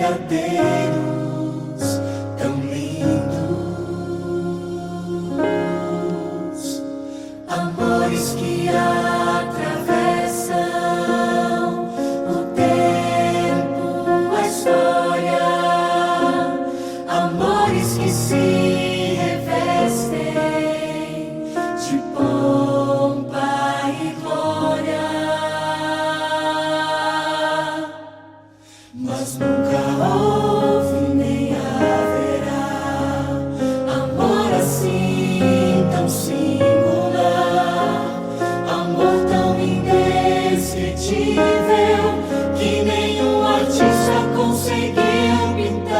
verdadeiros, tão lindos, amores que atravessam o tempo, a história, amores que se revestem de pompa e glória, mas nunca houve nem haverá amor assim tão singular, amor tão indescritível que nenhum artista conseguiu pintar,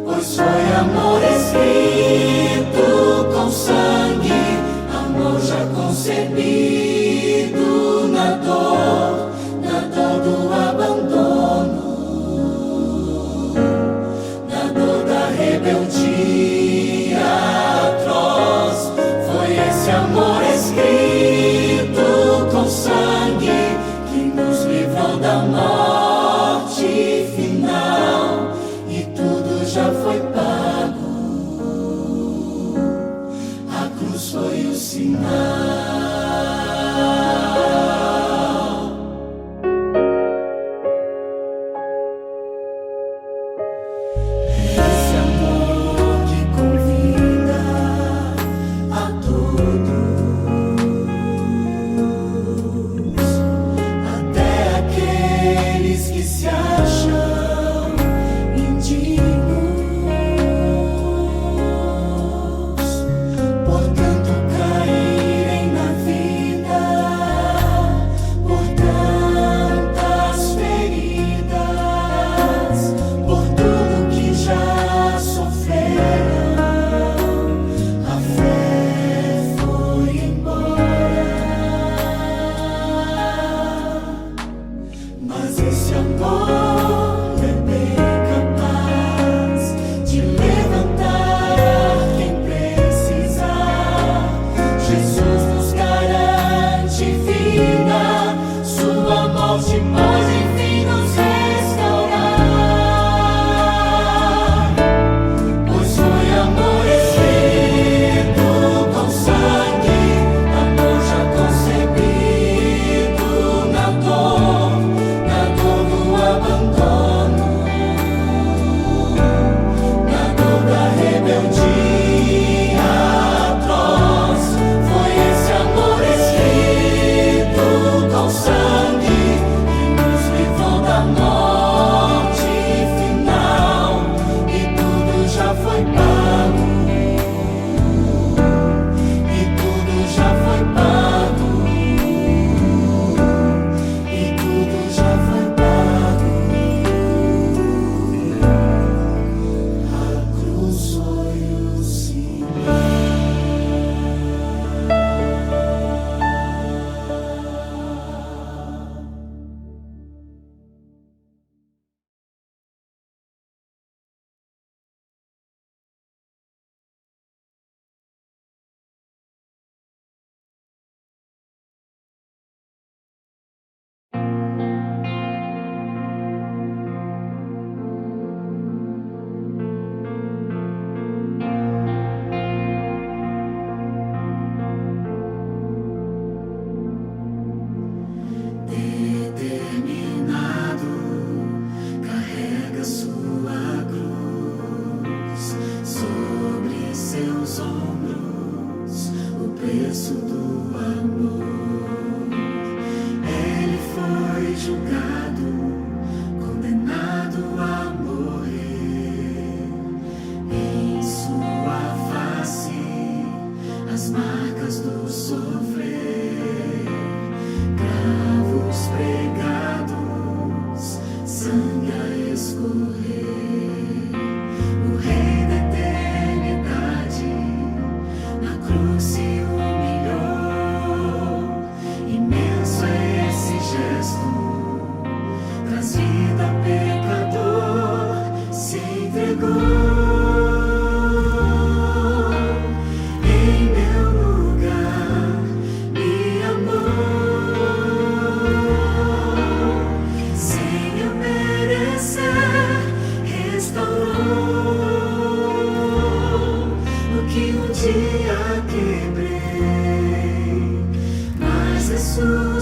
pois foi amor escrito com sangue, amor já concebido na dor do abandono.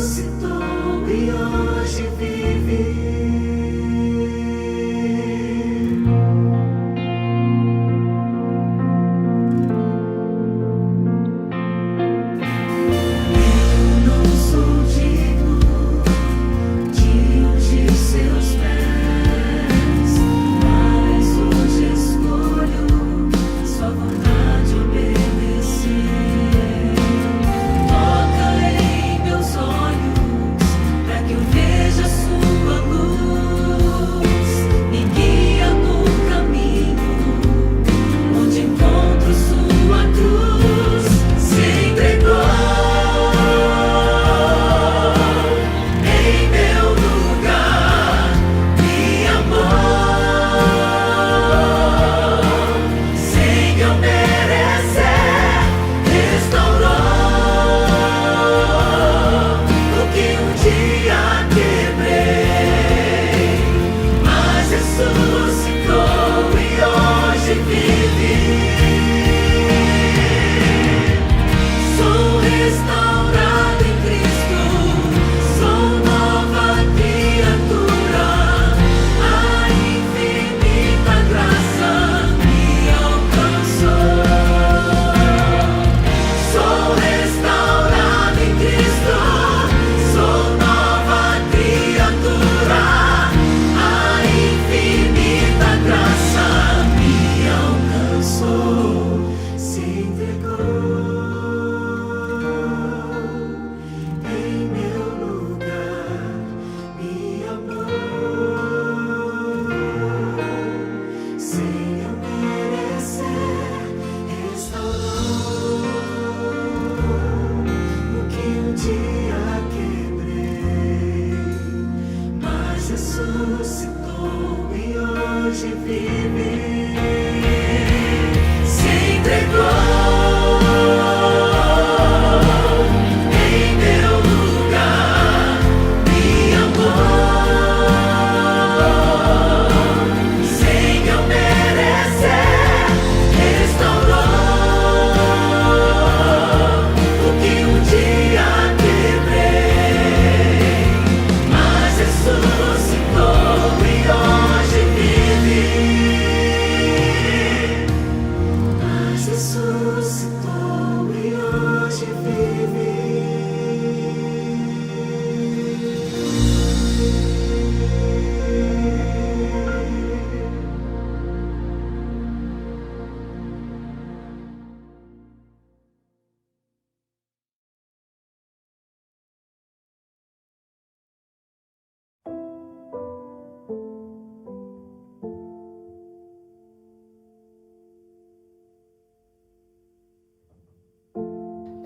ressuscitou e hoje vive. Ressuscitou e hoje vive. Se entregou em meu lugar, me amou sem eu merecer, restaurou o que um dia quebrei, mas ressuscitou e hoje vive. Mas ressuscitou e hoje vive.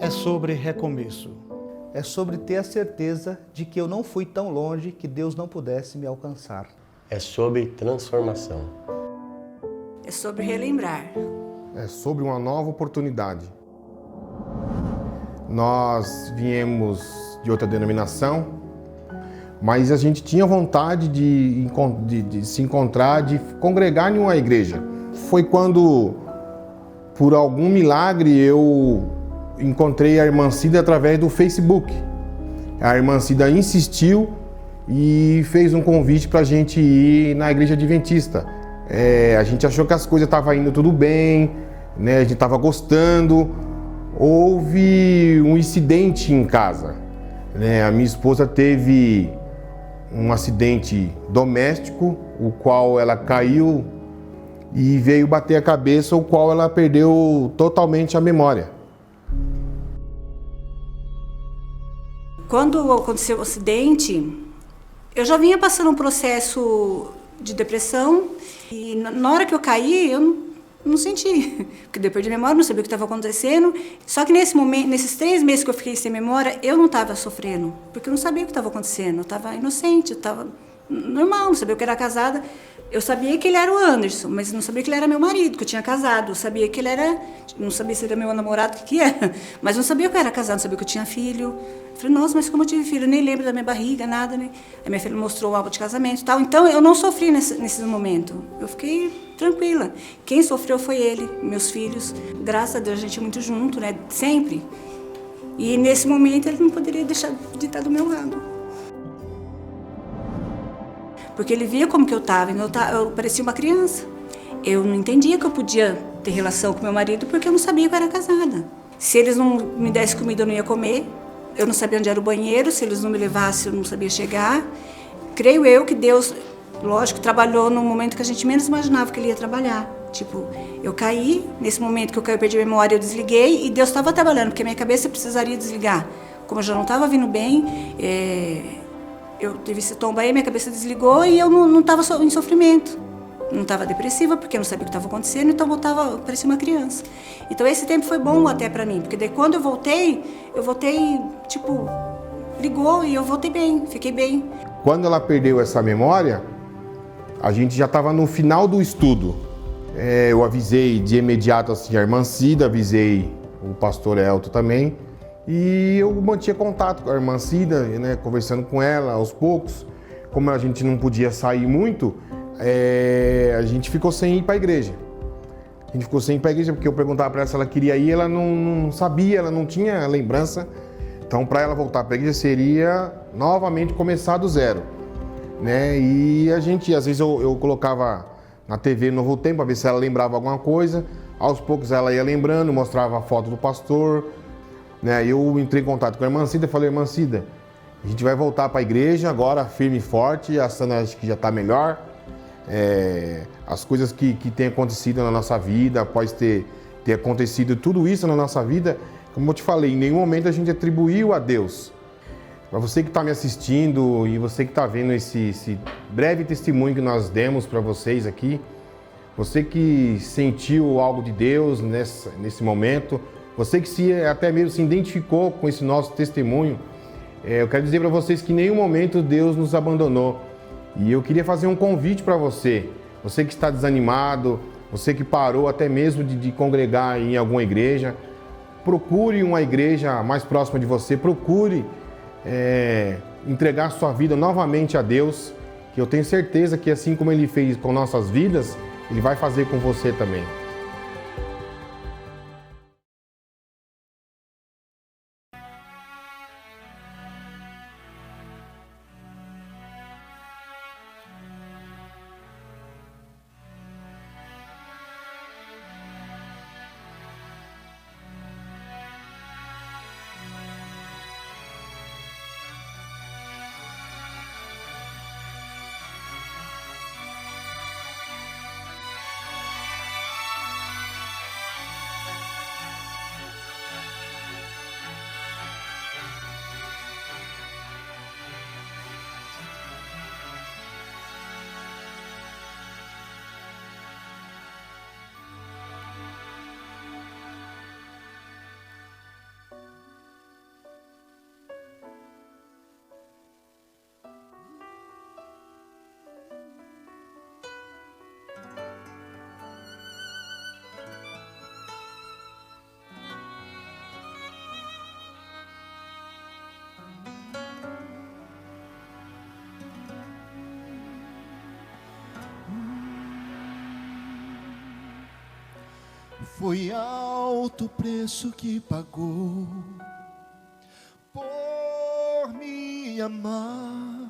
É sobre recomeço. É sobre ter a certeza de que eu não fui tão longe que Deus não pudesse me alcançar. É sobre transformação. É sobre relembrar. É sobre uma nova oportunidade. Nós viemos de outra denominação, mas a gente tinha vontade de se encontrar, de congregar em uma igreja. Foi quando, por algum milagre, eu encontrei a irmã Cida através do Facebook. A irmã Cida insistiu e fez um convite para a gente ir na igreja adventista. A gente achou que as coisas estavam indo tudo bem, né? A gente estava gostando. Houve um incidente em casa, né? A minha esposa teve um acidente doméstico, o qual ela caiu e veio bater a cabeça, o qual ela perdeu totalmente a memória. Quando aconteceu o acidente, eu já vinha passando um processo de depressão e na hora que eu caí, eu não senti, porque depois de memória, não sabia o que estava acontecendo. Só que nesse momento, nesses 3 meses que eu fiquei sem memória, eu não estava sofrendo, porque eu não sabia o que estava acontecendo. Eu estava inocente, eu estava normal, não sabia o que era casada. Eu sabia que ele era o Anderson, mas não sabia que ele era meu marido, que eu tinha casado. Eu sabia que ele era, não sabia se ele era meu namorado, o que era, mas não sabia que eu era casado, não sabia que eu tinha filho. Eu falei, nossa, mas como eu tive filho? Eu nem lembro da minha barriga, nada, né? Aí minha filha mostrou o álbum de casamento e tal. Então eu não sofri nesse momento. Eu fiquei tranquila. Quem sofreu foi ele, meus filhos. Graças a Deus a gente é muito junto, né? Sempre. E nesse momento ele não poderia deixar de estar do meu lado. Porque ele via como que eu estava, eu parecia uma criança. Eu não entendia que eu podia ter relação com meu marido porque eu não sabia que eu era casada. Se eles não me dessem comida, eu não ia comer. Eu não sabia onde era o banheiro, se eles não me levassem, eu não sabia chegar. Creio eu que Deus, lógico, trabalhou no momento que a gente menos imaginava que ele ia trabalhar. Tipo, eu caí, nesse momento que eu caí, eu perdi a memória, eu desliguei e Deus estava trabalhando, porque a minha cabeça precisaria desligar. Como eu já não estava vindo bem, eu tive esse tombo aí, minha cabeça desligou e eu não estava em sofrimento. Não estava depressiva, porque eu não sabia o que estava acontecendo, então eu parecia uma criança. Então esse tempo foi bom até para mim, porque daí quando eu voltei, tipo, ligou e eu voltei bem, fiquei bem. Quando ela perdeu essa memória, a gente já estava no final do estudo. Eu avisei de imediato assim, a irmã Cida, avisei o pastor Elton também. E eu mantinha contato com a irmã Cida, né, conversando com ela aos poucos. Como a gente não podia sair muito, a gente ficou sem ir para a igreja. A gente ficou sem ir para a igreja porque eu perguntava para ela se ela queria ir, ela não sabia, ela não tinha lembrança. Então, para ela voltar para a igreja seria novamente começar do zero, né? E a gente, às vezes eu colocava na TV Novo Tempo para ver se ela lembrava alguma coisa. Aos poucos ela ia lembrando, mostrava a foto do pastor, né? Eu entrei em contato com a irmã Cida e falei: irmã Cida, a gente vai voltar para a igreja agora firme e forte, a Sandra acho que já está melhor. As coisas que têm acontecido na nossa vida, após ter acontecido tudo isso na nossa vida, como eu te falei, em nenhum momento a gente atribuiu a Deus. Para você que está me assistindo e você que está vendo esse breve testemunho que nós demos para vocês aqui, você que sentiu algo de Deus nesse momento, você que até mesmo se identificou com esse nosso testemunho, eu quero dizer para vocês que em nenhum momento Deus nos abandonou. E eu queria fazer um convite para você que está desanimado, você que parou até mesmo de congregar em alguma igreja, procure uma igreja mais próxima de você, procure entregar sua vida novamente a Deus, que eu tenho certeza que assim como Ele fez com nossas vidas, Ele vai fazer com você também. Foi alto o preço que pagou por me amar,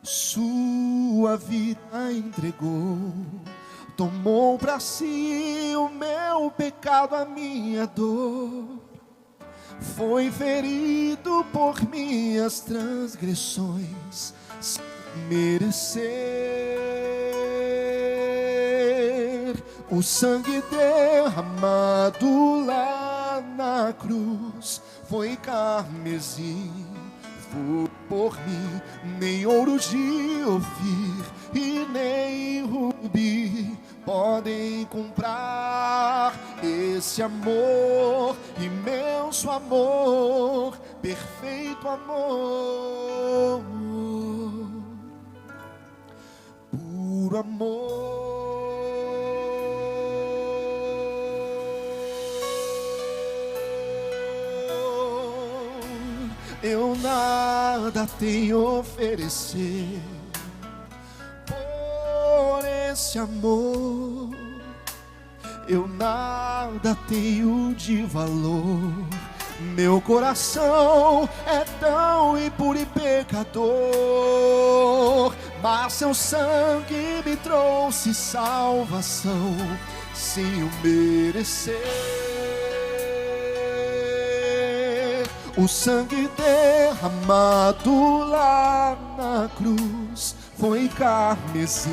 sua vida entregou, tomou para si o meu pecado, a minha dor, foi ferido por minhas transgressões, sem merecer. O sangue derramado lá na cruz foi carmesim, foi por mim, nem ouro de Ofir e nem rubi podem comprar esse amor, imenso amor, perfeito amor, puro amor. Eu nada tenho a oferecer por esse amor, eu nada tenho de valor Meu coração é tão impuro e pecador, mas seu sangue me trouxe salvação sem o merecer. O sangue derramado lá na cruz foi carmesim,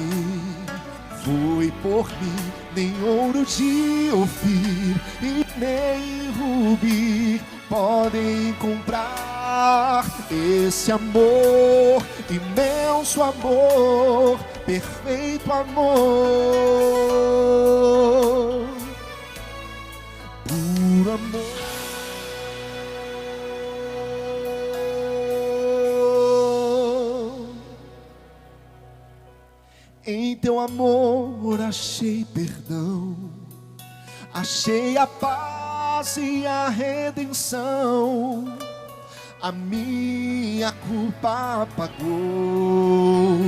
foi por mim, nem ouro de Ofir e nem rubi podem comprar esse amor, imenso amor, perfeito amor, puro amor. Em teu amor achei perdão, achei a paz e a redenção, a minha culpa pagou,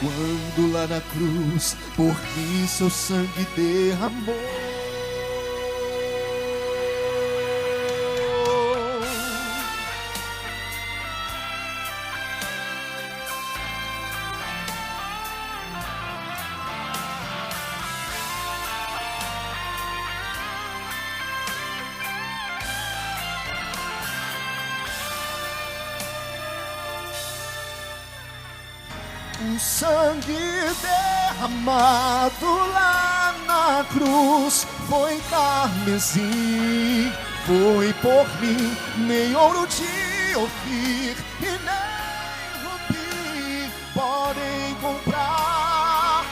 quando lá na cruz por mim seu sangue derramou. O sangue derramado lá na cruz foi carmesim, foi por mim, nem ouro de Ofir e nem rubi podem comprar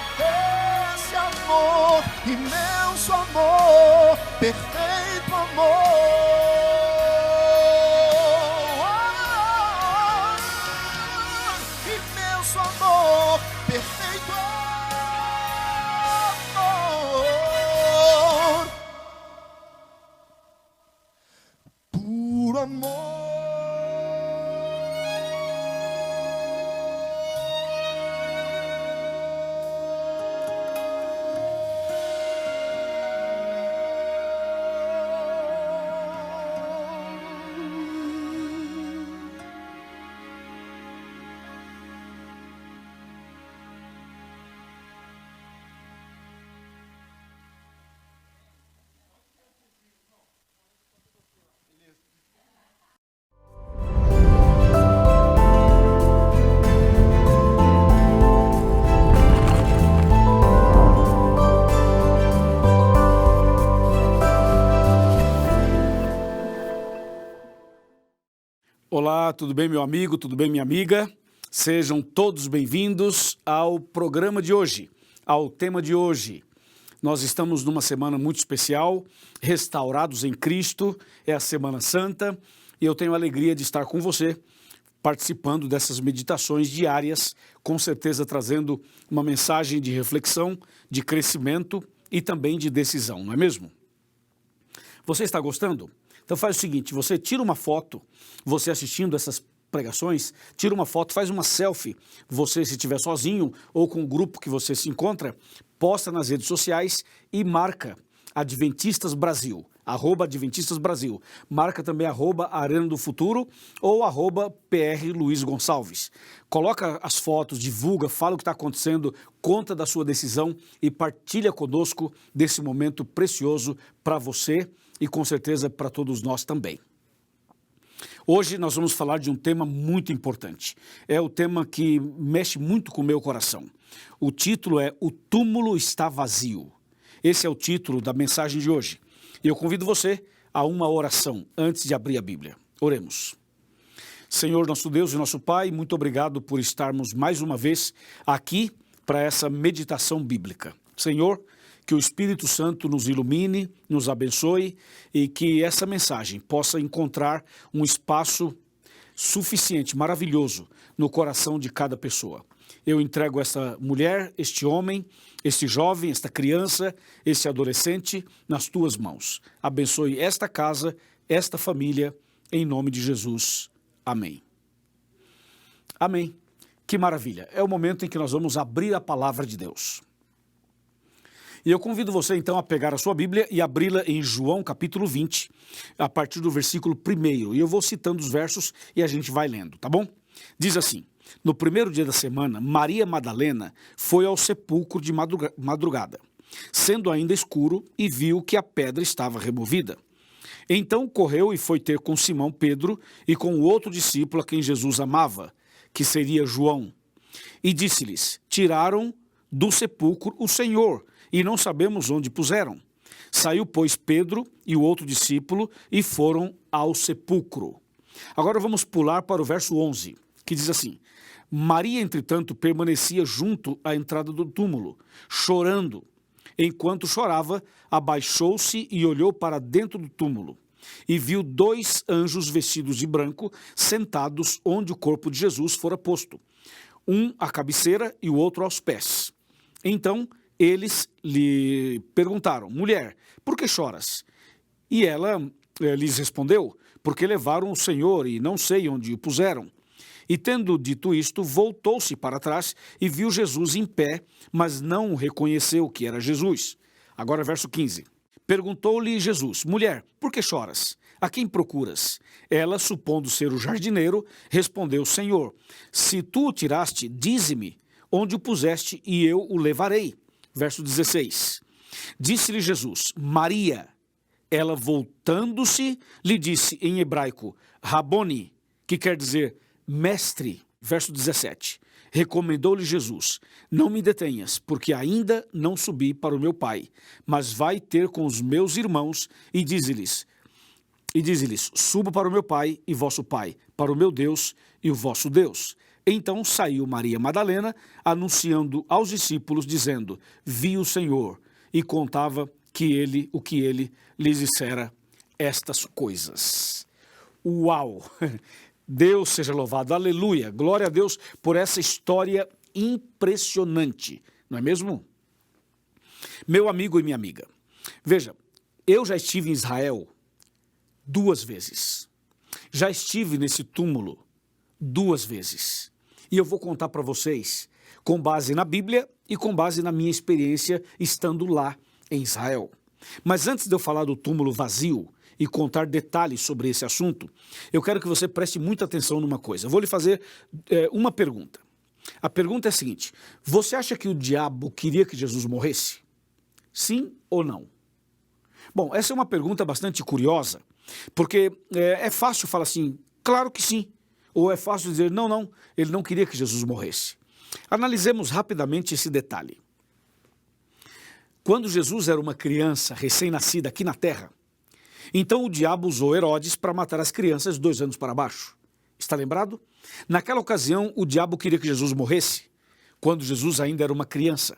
esse amor, imenso amor, perfeito amor. Amor, perfeito amor, puro amor. Olá, tudo bem, meu amigo? Tudo bem, minha amiga? Sejam todos bem-vindos ao programa de hoje, ao tema de hoje. Nós estamos numa semana muito especial, restaurados em Cristo, é a Semana Santa, e eu tenho a alegria de estar com você, participando dessas meditações diárias, com certeza trazendo uma mensagem de reflexão, de crescimento e também de decisão, não é mesmo? Você está gostando? Então faz o seguinte, você tira uma foto, você assistindo essas pregações, tira uma foto, faz uma selfie, você se estiver sozinho ou com o grupo que você se encontra, posta nas redes sociais e marca Adventistas Brasil, @Adventistas Brasil, marca também @Arena do Futuro ou @PR Luiz Gonçalves. Coloca as fotos, divulga, fala o que está acontecendo, conta da sua decisão e partilha conosco desse momento precioso para você e com certeza para todos nós também. Hoje nós vamos falar de um tema muito importante. É o tema que mexe muito com o meu coração. O título é O Túmulo Está Vazio. Esse é o título da mensagem de hoje. E eu convido você a uma oração antes de abrir a Bíblia. Oremos. Senhor, nosso Deus e nosso Pai, muito obrigado por estarmos mais uma vez aqui para essa meditação bíblica. Senhor, que o Espírito Santo nos ilumine, nos abençoe e que essa mensagem possa encontrar um espaço suficiente, maravilhoso, no coração de cada pessoa. Eu entrego essa mulher, este homem, este jovem, esta criança, esse adolescente nas tuas mãos. Abençoe esta casa, esta família, em nome de Jesus. Amém. Amém. Que maravilha. É o momento em que nós vamos abrir a palavra de Deus. E eu convido você então a pegar a sua Bíblia e abri-la em João capítulo 20, a partir do versículo 1. E eu vou citando os versos e a gente vai lendo, tá bom? Diz assim: no primeiro dia da semana, Maria Madalena foi ao sepulcro de madrugada, sendo ainda escuro, e viu que a pedra estava removida. Então correu e foi ter com Simão Pedro e com o outro discípulo a quem Jesus amava, que seria João. E disse-lhes: tiraram do sepulcro o Senhor, e não sabemos onde puseram. Saiu, pois, Pedro e o outro discípulo e foram ao sepulcro. Agora vamos pular para o verso 11, que diz assim: Maria, entretanto, permanecia junto à entrada do túmulo, chorando. Enquanto chorava, abaixou-se e olhou para dentro do túmulo, e viu 2 anjos vestidos de branco, sentados onde o corpo de Jesus fora posto, um à cabeceira e o outro aos pés. Então eles lhe perguntaram: mulher, por que choras? E ela lhes respondeu: porque levaram o Senhor e não sei onde o puseram. E tendo dito isto, voltou-se para trás e viu Jesus em pé, mas não reconheceu que era Jesus. Agora verso 15. Perguntou-lhe Jesus: mulher, por que choras? A quem procuras? Ela, supondo ser o jardineiro, respondeu: Senhor, se tu o tiraste, dize-me onde o puseste e eu o levarei. Verso 16. Disse-lhe Jesus: Maria. Ela, voltando-se, lhe disse em hebraico: Raboni, que quer dizer mestre. Verso 17. Recomendou-lhe Jesus: não me detenhas, porque ainda não subi para o meu Pai, mas vai ter com os meus irmãos e dize-lhes, subo para o meu Pai e vosso Pai, para o meu Deus e o vosso Deus. Então saiu Maria Madalena, anunciando aos discípulos, dizendo: vi o Senhor, e contava o que ele lhes dissera estas coisas. Uau! Deus seja louvado, aleluia, glória a Deus por essa história impressionante, não é mesmo? Meu amigo e minha amiga, veja, eu já estive em Israel 2 vezes, já estive nesse túmulo 2 vezes, e eu vou contar para vocês com base na Bíblia e com base na minha experiência estando lá em Israel. Mas antes de eu falar do túmulo vazio e contar detalhes sobre esse assunto, eu quero que você preste muita atenção numa coisa. Eu vou lhe fazer uma pergunta. A pergunta é a seguinte: você acha que o diabo queria que Jesus morresse? Sim ou não? Bom, essa é uma pergunta bastante curiosa, porque é fácil falar assim, claro que sim, ou é fácil dizer, não, ele não queria que Jesus morresse. Analisemos rapidamente esse detalhe. Quando Jesus era uma criança recém-nascida aqui na terra, então o diabo usou Herodes para matar as crianças 2 anos para baixo. Está lembrado? Naquela ocasião, o diabo queria que Jesus morresse, quando Jesus ainda era uma criança.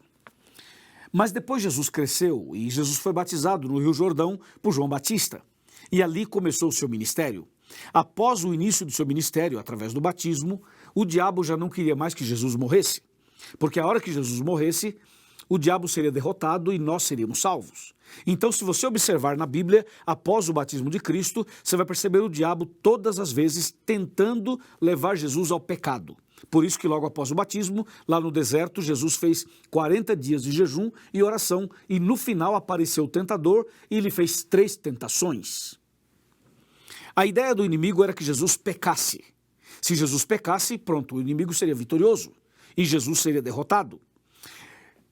Mas depois Jesus cresceu e Jesus foi batizado no Rio Jordão por João Batista. E ali começou o seu ministério. Após o início do seu ministério, através do batismo, o diabo já não queria mais que Jesus morresse. Porque a hora que Jesus morresse, o diabo seria derrotado e nós seríamos salvos. Então, se você observar na Bíblia, após o batismo de Cristo, você vai perceber o diabo todas as vezes tentando levar Jesus ao pecado. Por isso que logo após o batismo, lá no deserto, Jesus fez 40 dias de jejum e oração e no final apareceu o tentador e ele fez 3 tentações. A ideia do inimigo era que Jesus pecasse. Se Jesus pecasse, pronto, o inimigo seria vitorioso e Jesus seria derrotado.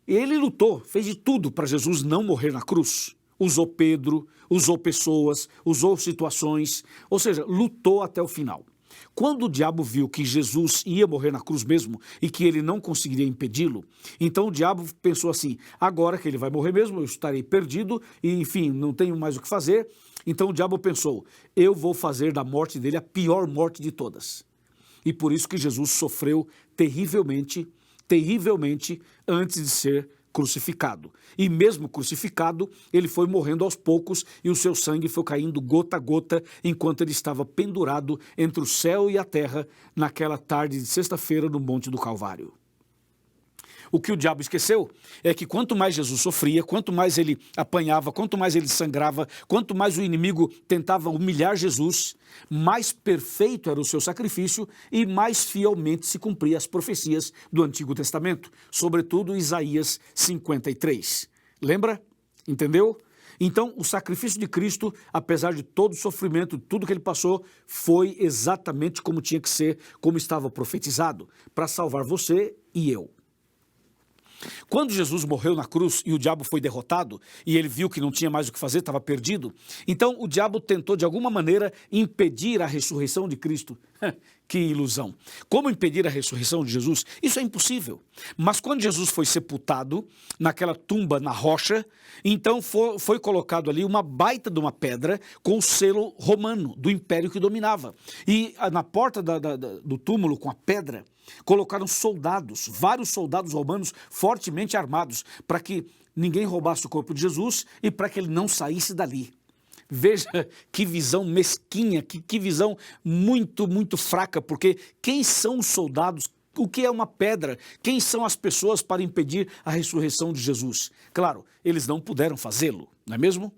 Ele lutou, fez de tudo para Jesus não morrer na cruz. Usou Pedro, usou pessoas, usou situações, ou seja, lutou até o final. Quando o diabo viu que Jesus ia morrer na cruz mesmo e que ele não conseguiria impedi-lo, então o diabo pensou assim, agora que ele vai morrer mesmo, eu estarei perdido e enfim, não tenho mais o que fazer. Então o diabo pensou, eu vou fazer da morte dele a pior morte de todas. E por isso que Jesus sofreu terrivelmente antes de ser crucificado. E mesmo crucificado, ele foi morrendo aos poucos e o seu sangue foi caindo gota a gota enquanto ele estava pendurado entre o céu e a terra naquela tarde de sexta-feira no Monte do Calvário. O que o diabo esqueceu é que quanto mais Jesus sofria, quanto mais ele apanhava, quanto mais ele sangrava, quanto mais o inimigo tentava humilhar Jesus, mais perfeito era o seu sacrifício e mais fielmente se cumpria as profecias do Antigo Testamento, sobretudo Isaías 53. Lembra? Entendeu? Então, o sacrifício de Cristo, apesar de todo o sofrimento, tudo que ele passou, foi exatamente como tinha que ser, como estava profetizado, para salvar você e eu. Quando Jesus morreu na cruz e o diabo foi derrotado, e ele viu que não tinha mais o que fazer, estava perdido, então o diabo tentou de alguma maneira impedir a ressurreição de Cristo. Que ilusão! Como impedir a ressurreição de Jesus? Isso é impossível. Mas quando Jesus foi sepultado naquela tumba na rocha, então foi colocado ali uma baita de uma pedra com o selo romano do império que dominava. E na porta do túmulo com a pedra, colocaram soldados, vários soldados romanos fortemente armados, para que ninguém roubasse o corpo de Jesus e para que ele não saísse dali. Veja que visão mesquinha, que visão muito, muito fraca, porque quem são os soldados? O que é uma pedra? Quem são as pessoas para impedir a ressurreição de Jesus? Claro, eles não puderam fazê-lo, não é mesmo?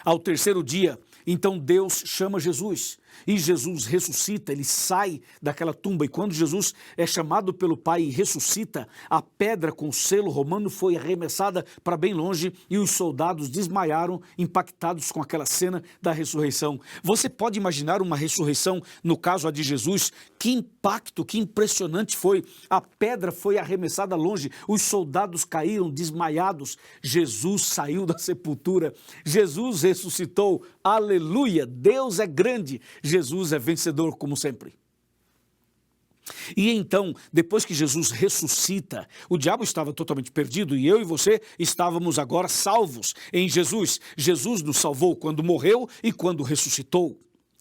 Ao terceiro dia, então Deus chama Jesus e Jesus ressuscita, ele sai daquela tumba, e quando Jesus é chamado pelo Pai e ressuscita, a pedra com o selo romano foi arremessada para bem longe e os soldados desmaiaram, impactados com aquela cena da ressurreição. Você pode imaginar uma ressurreição, no caso a de Jesus? Que impacto, que impressionante foi! A pedra foi arremessada longe, os soldados caíram desmaiados, Jesus saiu da sepultura, Jesus ressuscitou, aleluia, Deus é grande, Jesus é vencedor como sempre. E então, depois que Jesus ressuscita, o diabo estava totalmente perdido e eu e você estávamos agora salvos em Jesus. Jesus nos salvou quando morreu e quando ressuscitou.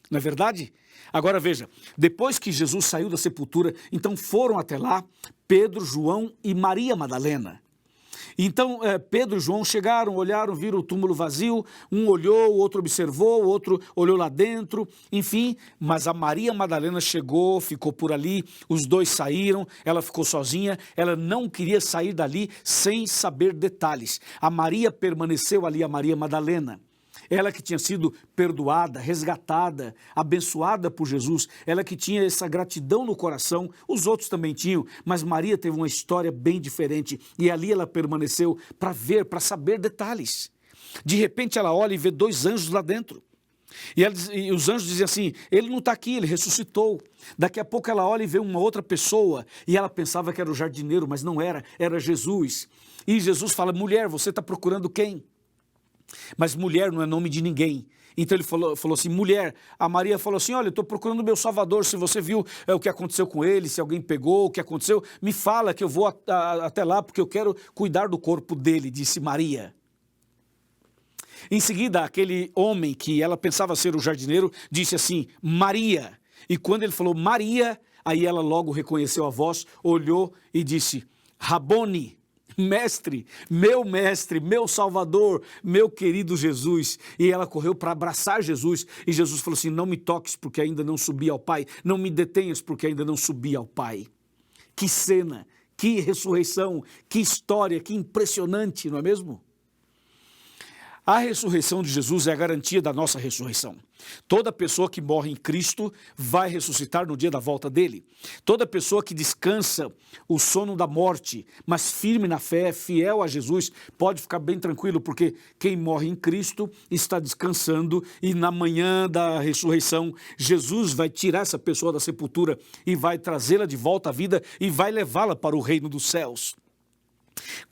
Não é verdade? Agora veja, depois que Jesus saiu da sepultura, então foram até lá Pedro, João e Maria Madalena. Então Pedro e João chegaram, olharam, viram o túmulo vazio, um olhou, o outro observou, o outro olhou lá dentro, enfim, mas a Maria Madalena chegou, ficou por ali, os dois saíram, ela ficou sozinha, ela não queria sair dali sem saber detalhes. A Maria permaneceu ali, a Maria Madalena. Ela que tinha sido perdoada, resgatada, abençoada por Jesus, ela que tinha essa gratidão no coração, os outros também tinham, mas Maria teve uma história bem diferente e ali ela permaneceu para ver, para saber detalhes. De repente ela olha e vê dois anjos lá dentro. E os anjos dizem assim, ele não está aqui, ele ressuscitou. Daqui a pouco ela olha e vê uma outra pessoa e ela pensava que era o jardineiro, mas não era, era Jesus. E Jesus fala, mulher, você está procurando quem? Mas mulher não é nome de ninguém. Então ele falou assim, mulher, a Maria falou assim, olha, eu estou procurando o meu Salvador, se você viu o que aconteceu com ele, se alguém pegou, o que aconteceu, me fala que eu vou até lá, porque eu quero cuidar do corpo dele, disse Maria. Em seguida, aquele homem que ela pensava ser o jardineiro, disse assim, Maria. E quando ele falou Maria, aí ela logo reconheceu a voz, olhou e disse, Rabone. Mestre, meu Salvador, meu querido Jesus. E ela correu para abraçar Jesus. E Jesus falou assim, não me toques porque ainda não subi ao Pai. Não me detenhas porque ainda não subi ao Pai. Que cena, que ressurreição, que história, que impressionante, não é mesmo? A ressurreição de Jesus é a garantia da nossa ressurreição. Toda pessoa que morre em Cristo vai ressuscitar no dia da volta dele. Toda pessoa que descansa o sono da morte, mas firme na fé, fiel a Jesus, pode ficar bem tranquilo, porque quem morre em Cristo está descansando e na manhã da ressurreição, Jesus vai tirar essa pessoa da sepultura e vai trazê-la de volta à vida e vai levá-la para o reino dos céus.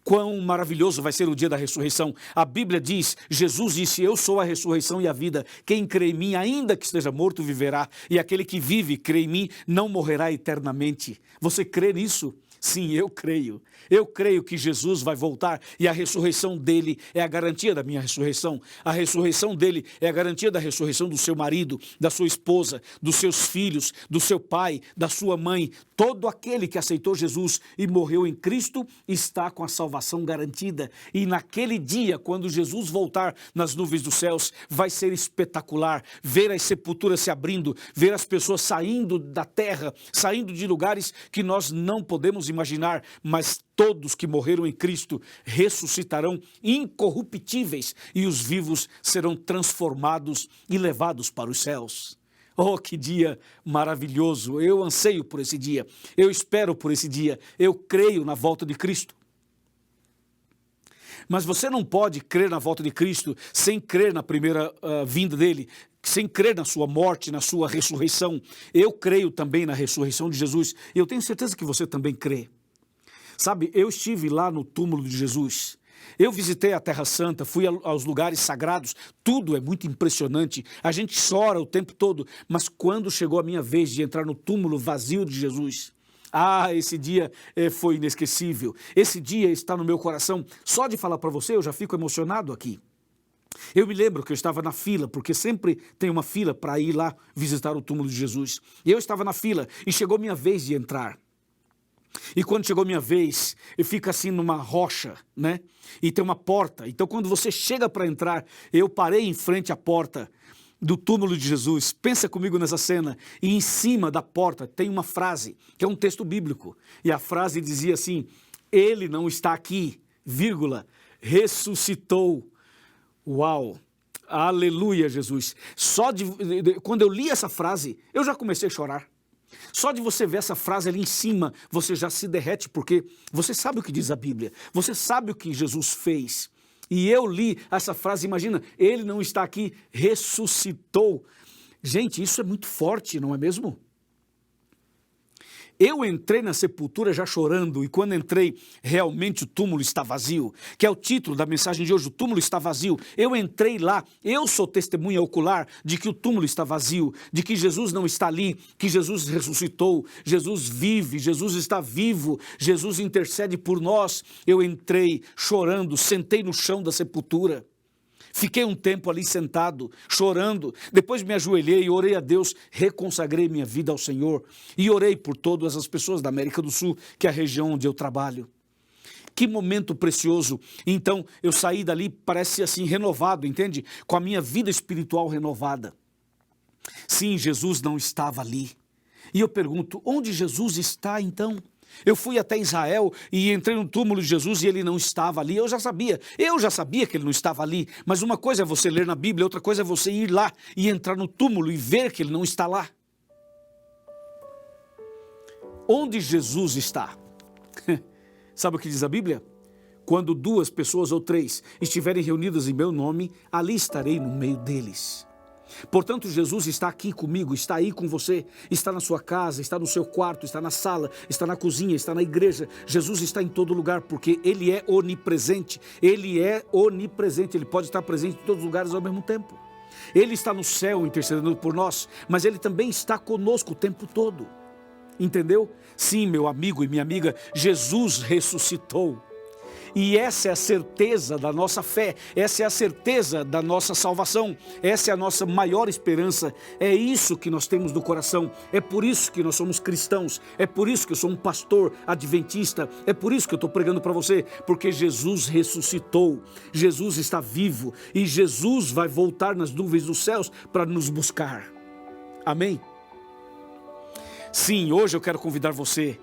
Quão maravilhoso vai ser o dia da ressurreição. A Bíblia diz, Jesus disse, eu sou a ressurreição e a vida. Quem crê em mim, ainda que esteja morto, viverá. E aquele que vive, crê em mim, não morrerá eternamente. Você crê nisso? Sim, eu creio. Eu creio que Jesus vai voltar e a ressurreição dele é a garantia da minha ressurreição. A ressurreição dele é a garantia da ressurreição do seu marido, da sua esposa, dos seus filhos, do seu pai, da sua mãe. Todo aquele que aceitou Jesus e morreu em Cristo está com a salvação garantida. E naquele dia, quando Jesus voltar nas nuvens dos céus, vai ser espetacular. Ver as sepulturas se abrindo, ver as pessoas saindo da terra, saindo de lugares que nós não podemos imaginar, mas todos que morreram em Cristo ressuscitarão incorruptíveis e os vivos serão transformados e levados para os céus. Oh, que dia maravilhoso! Eu anseio por esse dia, eu espero por esse dia, eu creio na volta de Cristo. Mas você não pode crer na volta de Cristo sem crer na primeira vinda dele, sem crer na sua morte, na sua ressurreição. Eu creio também na ressurreição de Jesus e eu tenho certeza que você também crê. Sabe, eu estive lá no túmulo de Jesus. Eu visitei a Terra Santa, fui aos lugares sagrados, tudo é muito impressionante. A gente chora o tempo todo, mas quando chegou a minha vez de entrar no túmulo vazio de Jesus, esse dia foi inesquecível. Esse dia está no meu coração. Só de falar para você, eu já fico emocionado aqui. Eu me lembro que eu estava na fila, porque sempre tem uma fila para ir lá visitar o túmulo de Jesus. E eu estava na fila e chegou minha vez de entrar. E quando chegou minha vez, eu fico assim numa rocha, né? E tem uma porta. Então quando você chega para entrar, eu parei em frente à porta do túmulo de Jesus. Pensa comigo nessa cena. E em cima da porta tem uma frase, que é um texto bíblico. E a frase dizia assim: ele não está aqui, vírgula, ressuscitou. Uau! Aleluia, Jesus. Quando eu li essa frase, eu já comecei a chorar. Só de você ver essa frase ali em cima, você já se derrete, porque você sabe o que diz a Bíblia, você sabe o que Jesus fez. E eu li essa frase, imagina, ele não está aqui, ressuscitou. Gente, isso é muito forte, não é mesmo? Eu entrei na sepultura já chorando, e quando entrei, realmente o túmulo está vazio, que é o título da mensagem de hoje, o túmulo está vazio. Eu entrei lá, eu sou testemunha ocular de que o túmulo está vazio, de que Jesus não está ali, que Jesus ressuscitou, Jesus vive, Jesus está vivo, Jesus intercede por nós. Eu entrei chorando, sentei no chão da sepultura. Fiquei um tempo ali sentado, chorando, depois me ajoelhei, orei a Deus, reconsagrei minha vida ao Senhor e orei por todas as pessoas da América do Sul, que é a região onde eu trabalho. Que momento precioso. Então eu saí dali, parece assim, renovado, entende? Com a minha vida espiritual renovada. Sim, Jesus não estava ali. E eu pergunto, onde Jesus está então? Eu fui até Israel e entrei no túmulo de Jesus e ele não estava ali. Eu já sabia que ele não estava ali. Mas uma coisa é você ler na Bíblia, outra coisa é você ir lá e entrar no túmulo e ver que ele não está lá. Onde Jesus está? Sabe o que diz a Bíblia? Quando 2 pessoas ou 3 estiverem reunidas em meu nome, ali estarei no meio deles. Portanto, Jesus está aqui comigo, está aí com você, está na sua casa, está no seu quarto, está na sala, está na cozinha, está na igreja. Jesus está em todo lugar, porque Ele é onipresente. Ele é onipresente, Ele pode estar presente em todos os lugares ao mesmo tempo. Ele está no céu intercedendo por nós, mas Ele também está conosco o tempo todo. Entendeu? Sim, meu amigo e minha amiga, Jesus ressuscitou. E essa é a certeza da nossa fé, essa é a certeza da nossa salvação, essa é a nossa maior esperança, é isso que nós temos no coração, é por isso que nós somos cristãos, é por isso que eu sou um pastor adventista, é por isso que eu estou pregando para você, porque Jesus ressuscitou, Jesus está vivo e Jesus vai voltar nas nuvens dos céus para nos buscar. Amém? Sim, hoje eu quero convidar você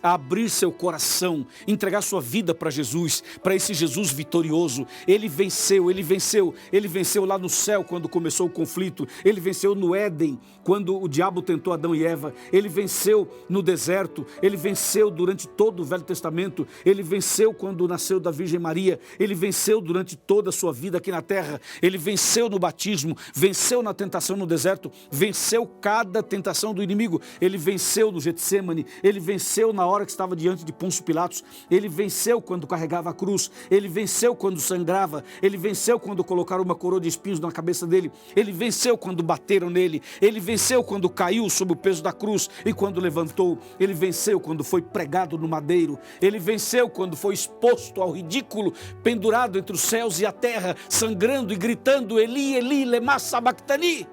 a abrir seu coração, entregar sua vida para Jesus, para esse Jesus vitorioso. Ele venceu lá no céu quando começou o conflito, ele venceu no Éden, quando o diabo tentou Adão e Eva, ele venceu no deserto, ele venceu durante todo o Velho Testamento, ele venceu quando nasceu da Virgem Maria, ele venceu durante toda a sua vida aqui na terra, ele venceu no batismo, venceu na tentação no deserto, venceu cada tentação do inimigo, ele venceu no Getsêmani, ele venceu na hora que estava diante de Pôncio Pilatos, ele venceu quando carregava a cruz, ele venceu quando sangrava, ele venceu quando colocaram uma coroa de espinhos na cabeça dele, ele venceu quando bateram nele, ele venceu quando caiu sob o peso da cruz e quando levantou, ele venceu quando foi pregado no madeiro, ele venceu quando foi exposto ao ridículo, pendurado entre os céus e a terra, sangrando e gritando, Eli, Eli, lema sabachthani.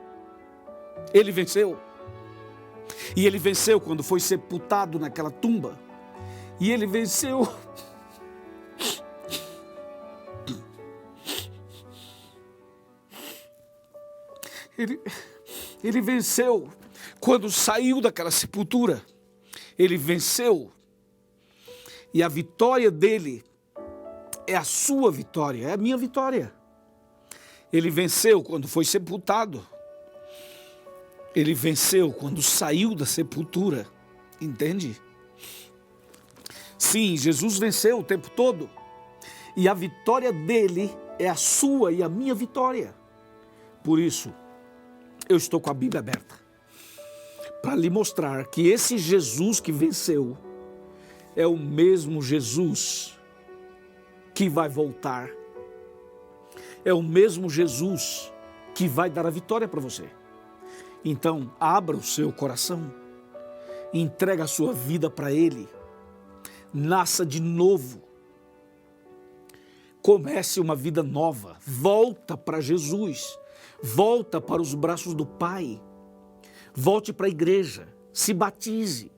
Ele venceu. E ele venceu quando foi sepultado naquela tumba. E ele venceu. Ele venceu quando saiu daquela sepultura. Ele venceu. E a vitória dele é a sua vitória, é a minha vitória. Ele venceu quando foi sepultado. Ele venceu quando saiu da sepultura, entende? Sim, Jesus venceu o tempo todo. E a vitória dele é a sua e a minha vitória. Por isso, eu estou com a Bíblia aberta para lhe mostrar que esse Jesus que venceu é o mesmo Jesus que vai voltar. É o mesmo Jesus que vai dar a vitória para você. Então, abra o seu coração, entrega a sua vida para Ele, nasça de novo, comece uma vida nova, volta para Jesus, volta para os braços do Pai, volte para a igreja, se batize,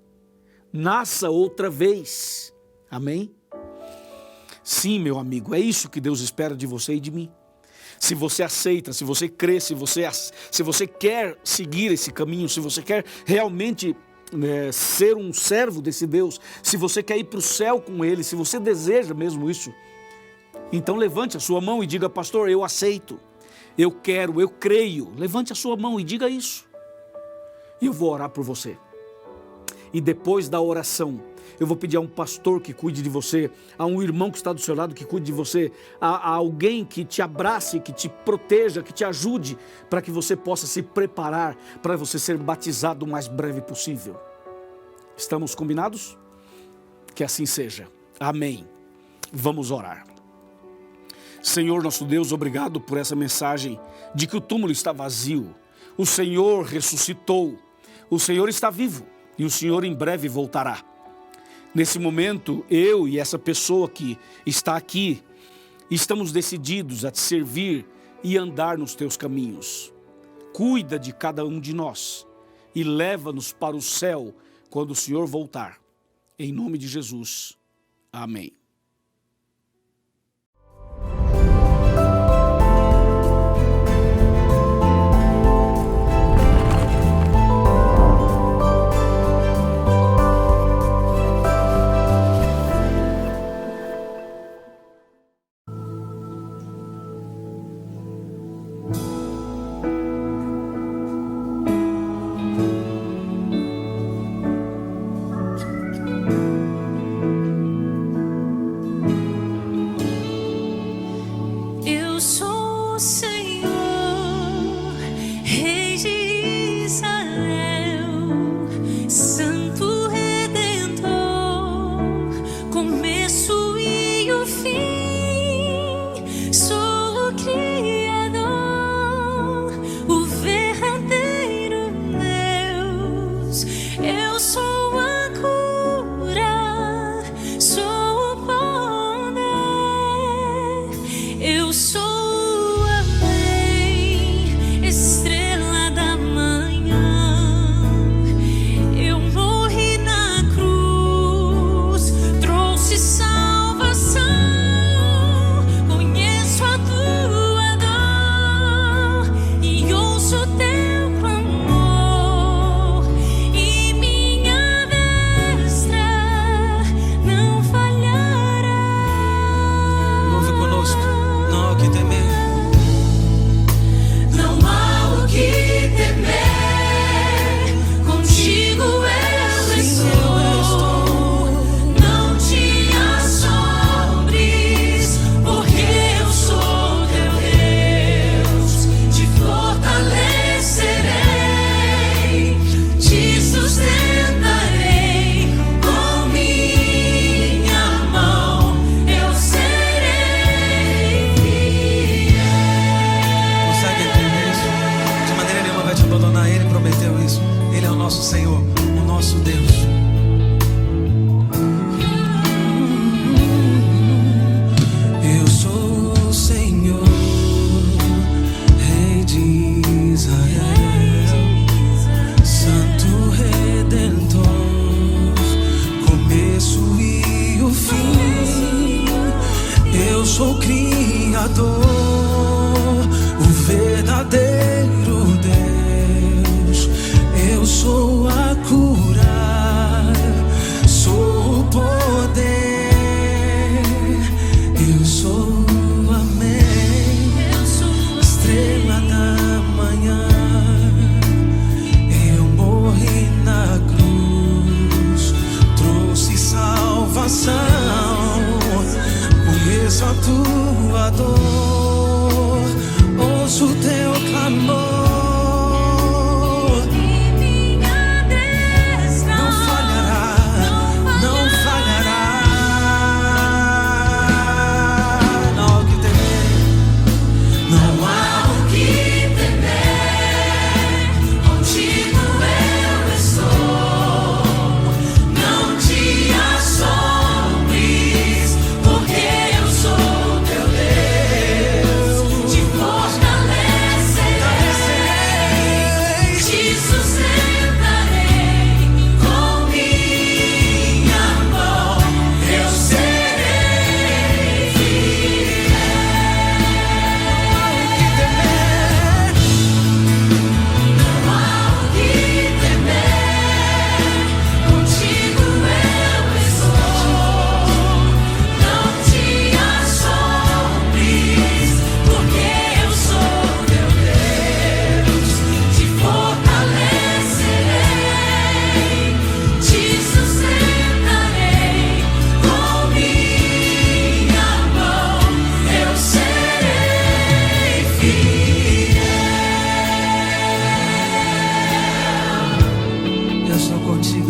nasça outra vez, amém? Sim, meu amigo, é isso que Deus espera de você e de mim. Se você aceita, se você crê, se você quer seguir esse caminho, se você quer realmente ser um servo desse Deus, se você quer ir para o céu com Ele, se você deseja mesmo isso, então levante a sua mão e diga: pastor, eu aceito, eu quero, eu creio. Levante a sua mão e diga isso. E eu vou orar por você. E depois da oração, eu vou pedir a um pastor que cuide de você, a um irmão que está do seu lado que cuide de você, a alguém que te abrace, que te proteja, que te ajude, para que você possa se preparar para você ser batizado o mais breve possível. Estamos combinados? Que assim seja. Amém. Vamos orar. Senhor nosso Deus, obrigado por essa mensagem de que o túmulo está vazio. O Senhor ressuscitou, o Senhor está vivo e o Senhor em breve voltará. Nesse momento, eu e essa pessoa que está aqui, estamos decididos a te servir e andar nos teus caminhos. Cuida de cada um de nós e leva-nos para o céu quando o Senhor voltar. Em nome de Jesus. Amém. tua dor, ouço o teu clamor.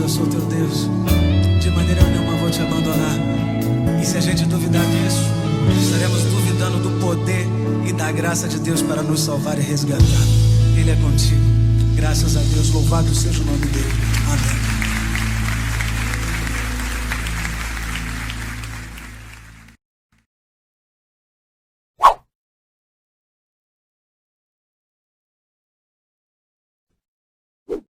Eu sou teu Deus, de maneira nenhuma vou te abandonar. E se a gente duvidar disso, estaremos duvidando do poder e da graça de Deus para nos salvar e resgatar. Ele é contigo, graças a Deus, louvado seja o nome dele. Amém.